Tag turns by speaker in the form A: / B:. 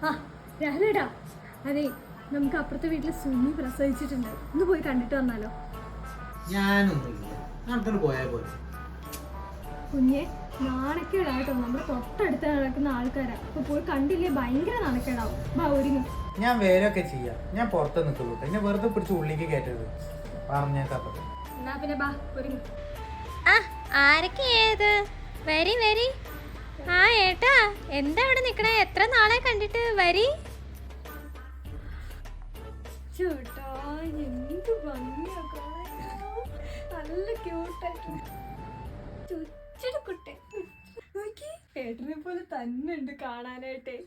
A: ആ രാഹുലേടാ, അതെ നമുക്ക് അപ്പുറത്തെ വീട്ടിൽ സുമി പ്രസവിച്ചിട്ടുണ്ട്, ഒന്ന് പോയി കണ്ടിട്ട് വന്നാലോ?
B: ഞാനൊന്നും പോയാൽ പോലെ
A: കുഞ്ഞെ നാണക്കേടായിട്ടോ, നമ്മുടെ തൊട്ടടുത്ത് നടക്കുന്ന ആൾക്കാരാ, അപ്പൊ പോയി കണ്ടില്ലേ ഭയങ്കര നാണക്കേടാവും. ബാ ഒരുങ്ങും.
B: ഞാൻ വേരൊക്കെ ചെയ്യാം, ഞാൻ പുറത്ത് നിൽക്കുള്ളൂ, എന്നെ വെറുതെ പിടിച്ച് ഉള്ളിലേക്ക് കയറ്റരുത് പറഞ്ഞേക്കാപ്പത്.
A: എന്നാ പിന്നെ ബാ ഒരുങ്ങും.
C: ആരൊക്കെയത്? വരി വരി. ആ ഏട്ടാ, എന്താ ഇവിടെ നിക്കണേ? എത്ര നാളെ കണ്ടിട്ട്? വരി.
A: ചേട്ടാ എന്ത് ഭംഗിയാ കാണാൻ, നല്ല ക്യൂട്ടായിട്ട് ചുച്ചിട കുട്ടി. ഏട്ടനെ പോലെ തന്നെ ഉണ്ട് കാണാനായിട്ടേ.